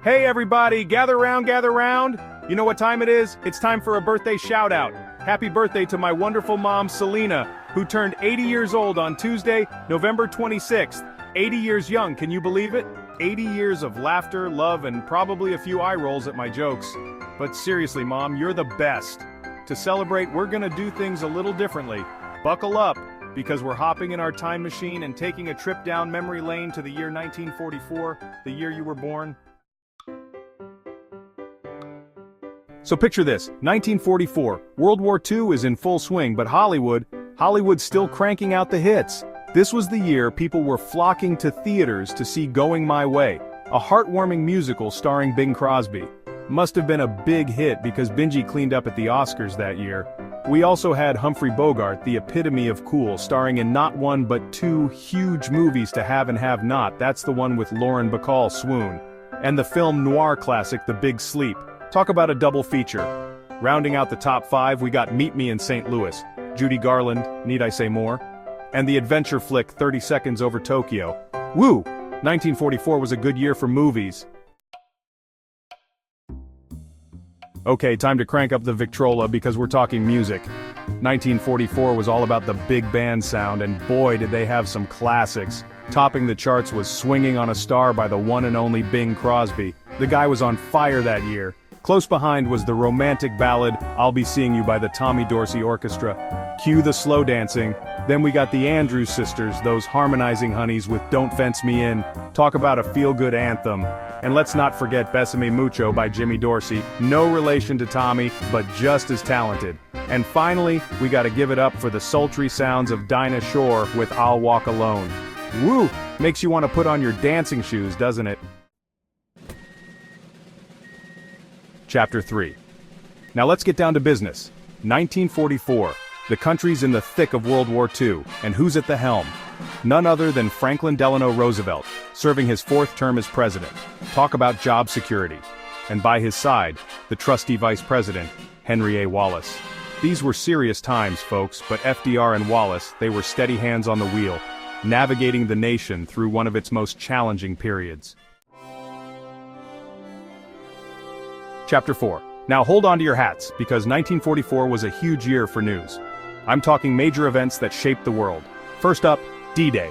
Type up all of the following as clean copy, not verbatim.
Hey everybody, gather round, gather round. You know what time it is? It's time for a birthday shout out. Happy birthday to my wonderful mom, Selena, who turned 80 years old on Tuesday, November 26th. 80 years young, can you believe it? 80 years of laughter, love, and probably a few eye rolls at my jokes. But seriously, Mom, you're the best. To celebrate, we're gonna do things a little differently. Buckle up, because we're hopping in our time machine and taking a trip down memory lane to the year 1944, the year you were born. So picture this, 1944, World War II is in full swing, but Hollywood's still cranking out the hits. This was the year people were flocking to theaters to see Going My Way, a heartwarming musical starring Bing Crosby. Must have been a big hit because Benji cleaned up at the Oscars that year. We also had Humphrey Bogart, the epitome of cool, starring in not one but two huge movies to have and have not. That's the one with Lauren Bacall, Swoon. And the film noir classic The Big Sleep. Talk about a double feature. Rounding out the top 5, we got Meet Me in St. Louis, Judy Garland, need I say more? And the adventure flick 30 Seconds Over Tokyo. Woo! 1944 was a good year for movies. Okay, time to crank up the Victrola because we're talking music. 1944 was all about the big band sound, and boy did they have some classics. Topping the charts was Swinging on a Star by the one and only Bing Crosby. The guy was on fire that year. Close behind was the romantic ballad, I'll Be Seeing You by the Tommy Dorsey Orchestra. Cue the slow dancing. Then we got the Andrews Sisters, those harmonizing honeys with Don't Fence Me In. Talk about a feel-good anthem. And let's not forget Bésame Mucho by Jimmy Dorsey. No relation to Tommy, but just as talented. And finally, we gotta give it up for the sultry sounds of Dinah Shore with I'll Walk Alone. Woo! Makes you want to put on your dancing shoes, doesn't it? Chapter 3. Now let's get down to business. 1944. The country's in the thick of World War II, and who's at the helm? None other than Franklin Delano Roosevelt, serving his 4th term as president. Talk about job security. And by his side, the trusty vice president, Henry A. Wallace. These were serious times, folks, but FDR and Wallace, they were steady hands on the wheel, navigating the nation through one of its most challenging periods. Chapter 4. Now hold on to your hats, because 1944 was a huge year for news. I'm talking major events that shaped the world. First up, D-Day.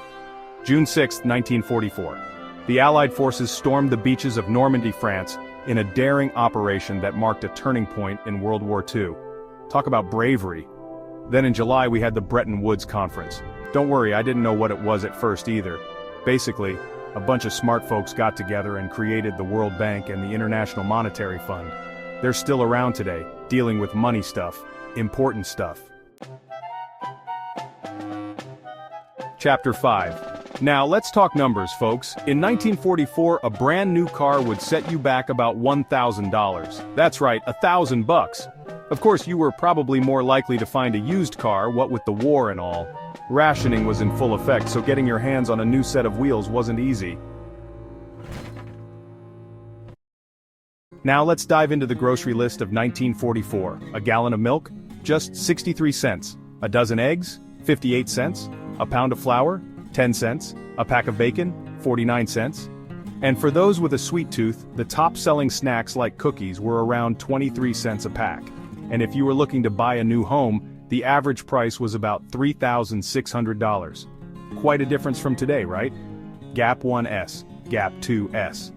June 6, 1944. The Allied forces stormed the beaches of Normandy, France, in a daring operation that marked a turning point in World War II. Talk about bravery. Then in July we had the Bretton Woods Conference. Don't worry, I didn't know what it was at first either. Basically, a bunch of smart folks got together and created the World Bank and the International Monetary Fund. They're still around today, dealing with money stuff, important stuff. Chapter 5. Now let's talk numbers, folks. In 1944, a brand new car would set you back about $1,000. That's right, $1,000. Of course, you were probably more likely to find a used car, what with the war and all. Rationing was in full effect, so getting your hands on a new set of wheels wasn't easy. Now let's dive into the grocery list of 1944. A gallon of milk? Just 63 cents. A dozen eggs? 58 cents. A pound of flour? 10 cents. A pack of bacon? 49 cents. And for those with a sweet tooth, the top-selling snacks like cookies were around 23 cents a pack. And if you were looking to buy a new home, the average price was about $3,600. Quite a difference from today, right? Gap 1S, Gap 2S.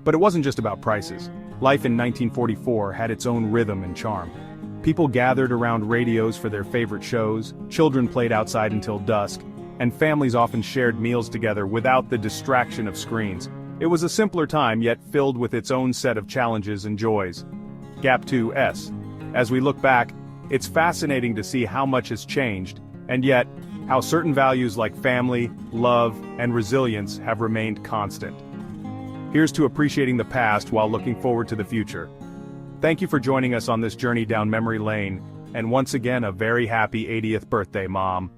But it wasn't just about prices. Life in 1944 had its own rhythm and charm. People gathered around radios for their favorite shows, children played outside until dusk, and families often shared meals together without the distraction of screens. It was a simpler time, yet filled with its own set of challenges and joys. Gap 2S. As we look back, it's fascinating to see how much has changed, and yet, how certain values like family, love, and resilience have remained constant. Here's to appreciating the past while looking forward to the future. Thank you for joining us on this journey down memory lane, and once again a very happy 80th birthday, Mom.